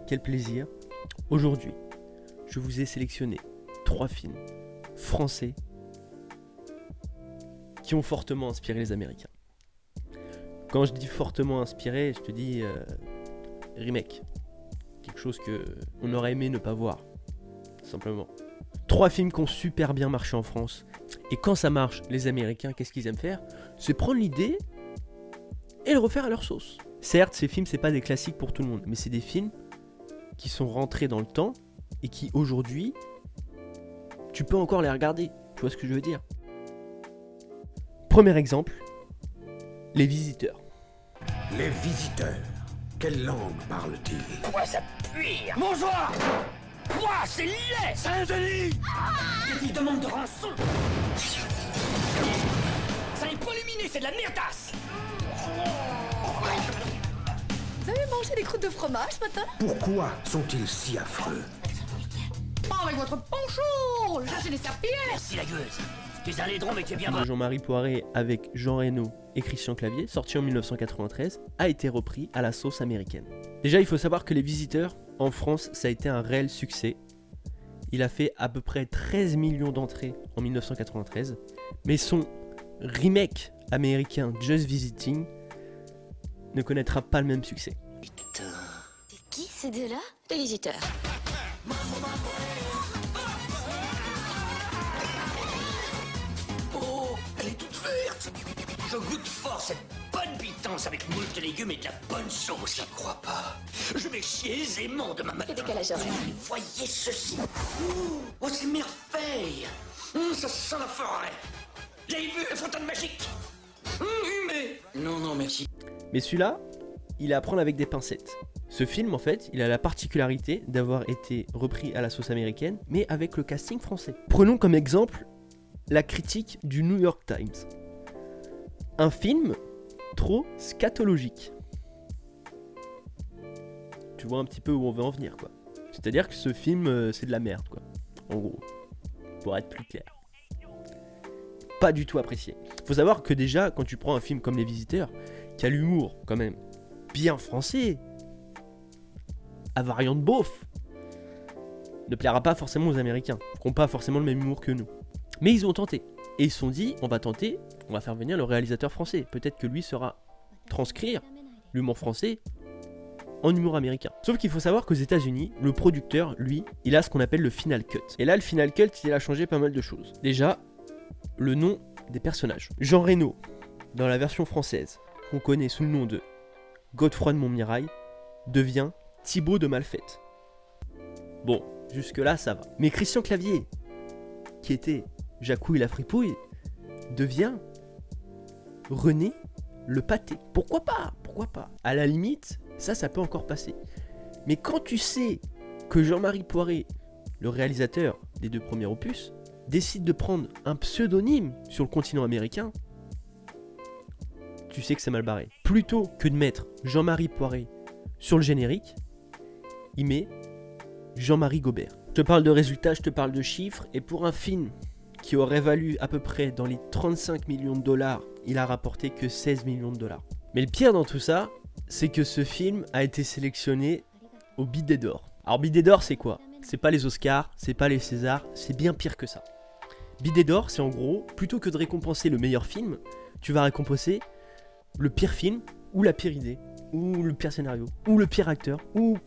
quel plaisir. Aujourd'hui, je vous ai sélectionné 3 films français qui ont fortement inspiré les Américains. Quand je dis fortement inspiré, je te dis remake. Quelque chose qu'on aurait aimé ne pas voir, tout simplement. 3 films qui ont super bien marché en France. Et quand ça marche, les Américains, qu'est-ce qu'ils aiment faire? C'est prendre l'idée et le refaire à leur sauce. Certes, ces films, c'est pas des classiques pour tout le monde, mais c'est des films qui sont rentrés dans le temps et qui, aujourd'hui, tu peux encore les regarder. Tu vois ce que je veux dire? Premier exemple, Les Visiteurs. Les visiteurs. Quelle langue parlent-ils? Quoi ça pue? Bonsoir. Quoi, c'est laid. Saint-Denis! Il demande de rançon. Ça n'est pas lumineux, c'est de la merdasse. Vous avez mangé des croûtes de fromage ce matin? Pourquoi sont-ils si affreux? Oh, avec votre poncho! Cherchez des serpillères! Merci la gueuse. Tu es un laidron mais tu es bien De bon. Jean-Marie Poiré avec Jean Reno et Christian Clavier, sorti en 1993, a été repris à la sauce américaine. Déjà, il faut savoir que Les Visiteurs, en France, ça a été un réel succès. Il a fait à peu près 13 millions d'entrées en 1993, mais son remake américain Just Visiting ne connaîtra pas le même succès. C'est qui ces deux-là? Les visiteurs. Oh, elle est toute verte. Je goûte fort cette bonne pitance avec moult légumes et de la bonne sauce. J'y crois pas. Je vais chier aisément demain matin. Quel décalage horaire? Voyez ceci. Oh, c'est merveille. Ça sent la forêt. J'ai vu la fontaine magique. Mais... Non, merci. Mais celui-là, il est à prendre avec des pincettes. Ce film, en fait, il a la particularité d'avoir été repris à la sauce américaine, mais avec le casting français. Prenons comme exemple la critique du New York Times. Un film trop scatologique. Tu vois un petit peu où on veut en venir, quoi. C'est-à-dire que ce film, c'est de la merde, quoi. En gros, pour être plus clair. Pas du tout apprécié. Faut savoir que déjà, quand tu prends un film comme Les Visiteurs, qui a l'humour, quand même, bien français, à variante beauf, ne plaira pas forcément aux Américains, qui n'ont pas forcément le même humour que nous. Mais ils ont tenté. Et ils se sont dit, on va tenter, on va faire venir le réalisateur français. Peut-être que lui saura transcrire l'humour français en humour américain. Sauf qu'il faut savoir qu'aux États-Unis, le producteur, lui, il a ce qu'on appelle le Final Cut. Et là, le Final Cut, il a changé pas mal de choses. Déjà, le nom des personnages. Jean Reno, dans la version française, qu'on connaît sous le nom de Godefroy de Montmirail, devient Thibaut de Malfette. Bon, jusque-là, ça va. Mais Christian Clavier, qui était Jacouille la fripouille, devient René le pâté. Pourquoi pas? Pourquoi pas? À la limite, ça peut encore passer. Mais quand tu sais que Jean-Marie Poiré, le réalisateur des 2 premiers opus, décide de prendre un pseudonyme sur le continent américain, tu sais que c'est mal barré. Plutôt que de mettre Jean-Marie Poiré sur le générique, il met Jean-Marie Gobert. Je te parle de résultats, je te parle de chiffres, et pour un film qui aurait valu à peu près dans les 35 millions de dollars, il a rapporté que 16 millions de dollars. Mais le pire dans tout ça, c'est que ce film a été sélectionné au Bidet d'Or. Alors Bidet d'Or, c'est quoi? C'est pas les Oscars, c'est pas les Césars, c'est bien pire que ça. Bidet d'Or, c'est en gros, plutôt que de récompenser le meilleur film, tu vas récompenser le pire film, ou la pire idée, ou le pire scénario, ou le pire acteur, ou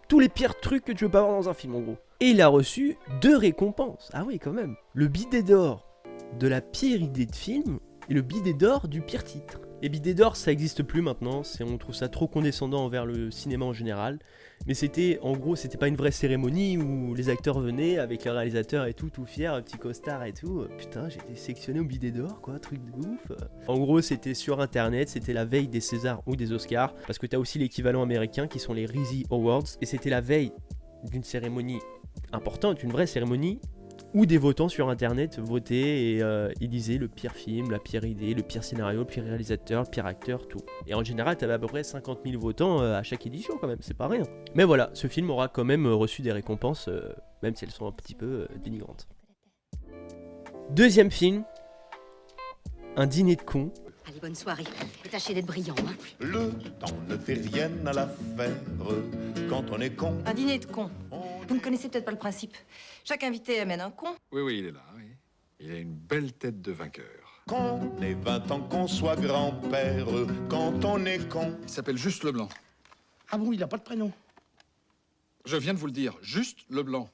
tous les pires trucs que tu veux pas voir dans un film en gros. Et il a reçu 2 récompenses. Ah oui, quand même. Le Bidet d'Or de la pire idée de film et le Bidet d'Or du pire titre. Les bidets d'or, ça existe plus maintenant, on trouve ça trop condescendant envers le cinéma en général. Mais c'était, en gros, c'était pas une vraie cérémonie où les acteurs venaient avec le réalisateur et tout fier, un petit costard et tout. Putain, j'ai été sélectionné au bidet d'or, quoi, truc de ouf. En gros, c'était sur internet, c'était la veille des Césars ou des Oscars, parce que t'as aussi l'équivalent américain qui sont les Razzie Awards, et c'était la veille d'une cérémonie importante, une vraie cérémonie, où des votants sur internet votaient et ils disaient le pire film, la pire idée, le pire scénario, le pire réalisateur, le pire acteur, tout. Et en général, t'avais à peu près 50 000 votants à chaque édition quand même, c'est pas rien. Mais voilà, ce film aura quand même reçu des récompenses, même si elles sont un petit peu dénigrantes. Deuxième film, Un dîner de cons. Allez, bonne soirée. Et tâchez d'être brillant, hein. Le temps ne fait rien à l'affaire quand on est con. Un dîner de cons. Vous ne connaissez peut-être pas le principe. Chaque invité amène un con. Oui, il est là, oui. Il a une belle tête de vainqueur. Qu'on ait 20 ans, qu'on soit grand-père, quand on est con. Il s'appelle Juste Leblanc. Ah bon, il n'a pas de prénom? Je viens de vous le dire, Juste Leblanc.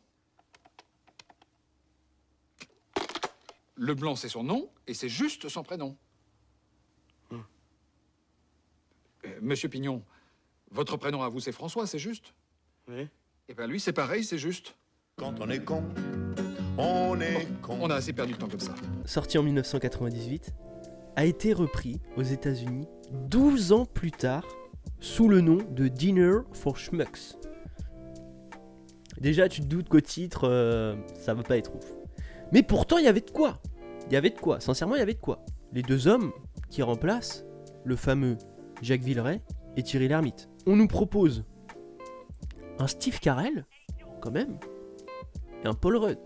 Leblanc, c'est son nom, et c'est Juste son prénom. Monsieur Pignon, votre prénom à vous, c'est François, c'est juste? Oui. Eh bien, lui, c'est pareil, c'est juste. Quand on est con, on est con. On a assez perdu de temps comme ça. Sorti en 1998, a été repris aux États-Unis 12 ans plus tard sous le nom de Dinner for Schmucks. Déjà, tu te doutes qu'au titre, ça va pas être ouf. Mais pourtant, il y avait de quoi. Il y avait de quoi. Sincèrement, il y avait de quoi. Les deux hommes qui remplacent le fameux Jacques Villeray et Thierry Lhermitte. On nous propose un Steve Carell, quand même, et un Paul Rudd.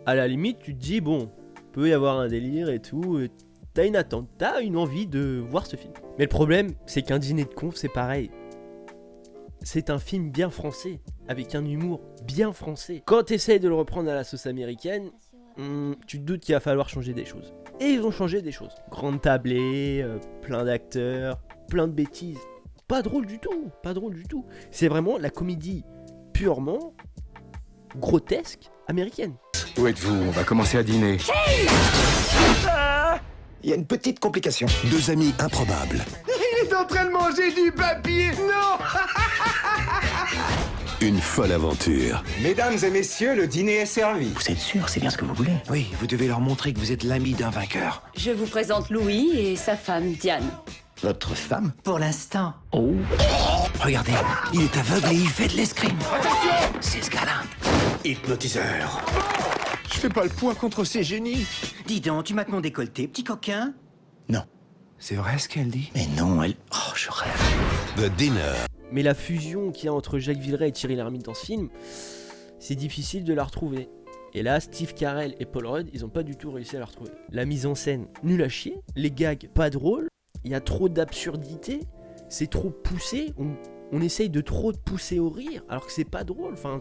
À la limite, tu te dis, bon, peut y avoir un délire et tout, et t'as une attente, t'as une envie de voir ce film. Mais le problème, c'est qu'un dîner de conf, c'est pareil. C'est un film bien français, avec un humour bien français. Quand t'essayes de le reprendre à la sauce américaine, tu te doutes qu'il va falloir changer des choses. Et ils ont changé des choses. Grande tablée, plein d'acteurs, plein de bêtises. Pas drôle du tout, pas drôle du tout. C'est vraiment la comédie purement grotesque américaine. Où êtes-vous? On va commencer à dîner. Il y a une petite complication. Deux amis improbables. Il est en train de manger du papier. Non. Une folle aventure. Mesdames et messieurs, le dîner est servi. Vous êtes sûr, c'est bien ce que vous voulez? Oui, vous devez leur montrer que vous êtes l'ami d'un vainqueur. Je vous présente Louis et sa femme Diane. Votre femme? Pour l'instant. Oh. Regardez, il est aveugle et il fait de l'escrime. Attention. C'est ce gars-là. Hypnotiseur. Je fais pas le poids contre ces génies. Dis donc, tu m'as ton décolleté, petit coquin? Non. C'est vrai ce qu'elle dit? Mais non, elle... Oh, je rêve. The Dinner. Mais la fusion qu'il y a entre Jacques Villeray et Thierry Lhermitte dans ce film, c'est difficile de la retrouver. Et là, Steve Carell et Paul Rudd, ils ont pas du tout réussi à la retrouver. La mise en scène, nulle à chier. Les gags, pas drôles. Il y a trop d'absurdité. C'est trop poussé. On essaye de trop pousser au rire, alors que c'est pas drôle. Enfin,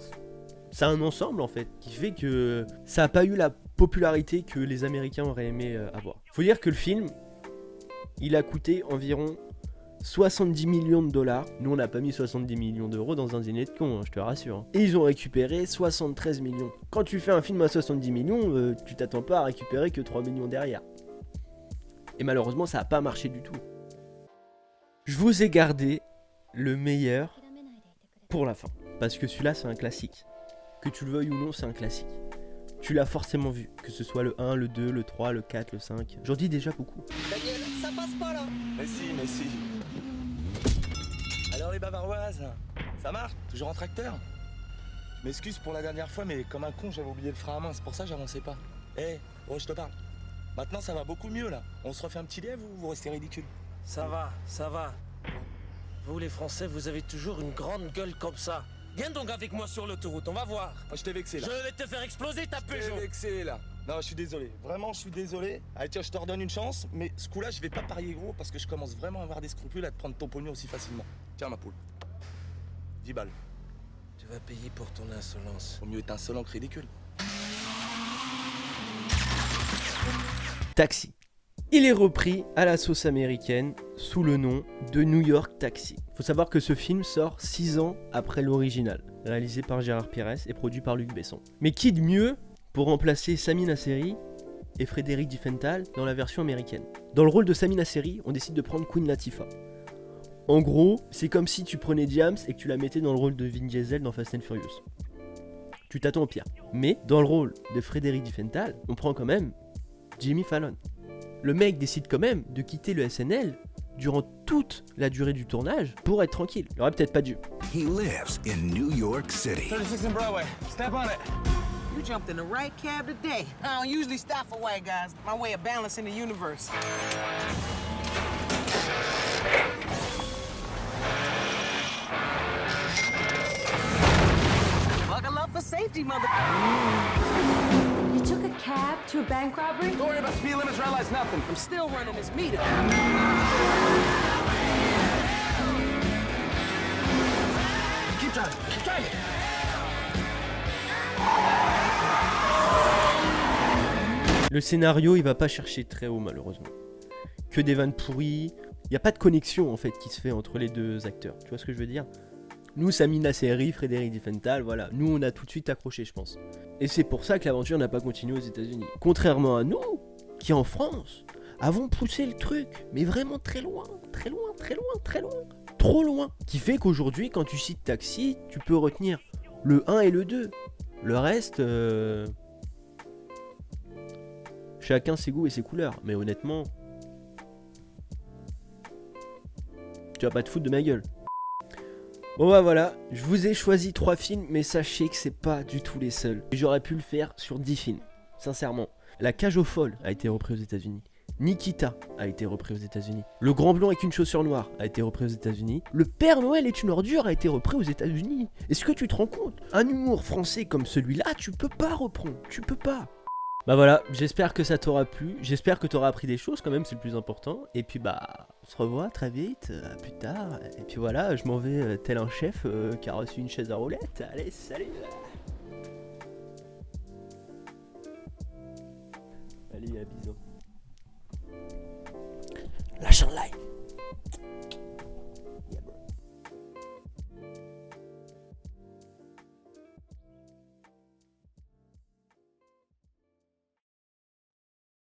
c'est un ensemble en fait, qui fait que ça a pas eu la popularité que les Américains auraient aimé avoir. Faut dire que le film, il a coûté environ 70 millions de dollars. Nous, on n'a pas mis 70 millions d'euros dans un dîner de con, hein, je te rassure. Et ils ont récupéré 73 millions. Quand tu fais un film à 70 millions, tu t'attends pas à récupérer que 3 millions derrière. Et malheureusement, ça n'a pas marché du tout. Je vous ai gardé le meilleur pour la fin. Parce que celui-là, c'est un classique. Que tu le veuilles ou non, c'est un classique. Tu l'as forcément vu. Que ce soit le 1, le 2, le 3, le 4, le 5. J'en dis déjà beaucoup. Daniel, ça passe pas là. Mais si. Alors les bavaroises, ça marche? Toujours en tracteur? Je m'excuse pour la dernière fois, mais comme un con, j'avais oublié le frein à main, c'est pour ça que j'avançais pas. Je te parle. Maintenant, ça va beaucoup mieux là. On se refait un petit lièvre ou vous restez ridicule? Ça va. Vous les Français, vous avez toujours une grande gueule comme ça. Viens donc avec moi sur l'autoroute, on va voir. Je t'ai vexé là. Je vais te faire exploser ta Peugeot. Je t'ai vexé là. Non, je suis désolé. Vraiment, je suis désolé. Allez, tiens, je te redonne une chance, mais ce coup-là, je vais pas parier gros parce que je commence vraiment à avoir des scrupules à te prendre ton pognon aussi facilement. Tiens, ma poule. 10 balles. Tu vas payer pour ton insolence. Au mieux être insolent que ridicule. Taxi. Il est repris à la sauce américaine sous le nom de New York Taxi. Faut savoir que ce film sort 6 ans après l'original, réalisé par Gérard Pires et produit par Luc Besson. Mais qui de mieux pour remplacer Sami Nasseri et Frédéric Diffenthal dans la version américaine? Dans le rôle de Sami Nasseri, on décide de prendre Queen Latifah. En gros, c'est comme si tu prenais Diams et que tu la mettais dans le rôle de Vin Diesel dans Fast and Furious. Tu t'attends au pire. Mais dans le rôle de Frédéric Diffenthal, on prend quand même Jimmy Fallon. Le mec décide quand même de quitter le SNL durant toute la durée du tournage pour être tranquille. Il aurait peut-être pas dû. He lives in New York City. 36 and Broadway. Step on it. You jumped in the right cab today. I don't usually stop for white guys. My way of balancing the universe. Buckle up for safety, mother. You took a cab to a bank robbery? Don't worry about speed limits, red lights, nothing. I'm still running this meter. Keep driving, keep driving. Le scénario, il va pas chercher très haut, malheureusement. Que des vannes pourries. Il n'y a pas de connexion, en fait, qui se fait entre les deux acteurs. Tu vois ce que je veux dire? Nous, Samina Seri, Frédéric Diffenthal, voilà. Nous, on a tout de suite accroché, je pense. Et c'est pour ça que l'aventure n'a pas continué aux États-Unis. Contrairement à nous, qui en France, avons poussé le truc, mais vraiment très loin, très loin, très loin, très loin. Trop loin. Qui fait qu'aujourd'hui, quand tu cites Taxi, tu peux retenir le 1 et le 2. Le reste... Chacun ses goûts et ses couleurs, mais honnêtement... Tu vas pas te foutre de ma gueule. Bon bah voilà, je vous ai choisi 3 films, mais sachez que c'est pas du tout les seuls. J'aurais pu le faire sur 10 films, sincèrement. La Cage aux folles a été repris aux États-Unis. Nikita a été repris aux États-Unis. Le Grand Blond avec une chaussure noire a été repris aux États-Unis. Le Père Noël est une ordure a été repris aux États-Unis. Est-ce que tu te rends compte? Un humour français comme celui-là, tu peux pas reprendre. Tu peux pas. Bah voilà, j'espère que ça t'aura plu, j'espère que t'auras appris des choses quand même, c'est le plus important. Et puis bah, on se revoit très vite, à plus tard. Et puis voilà, je m'en vais tel un chef qui a reçu une chaise à roulettes. Allez, salut. Allez, à bisous. Lâche un like. Yeah, bro.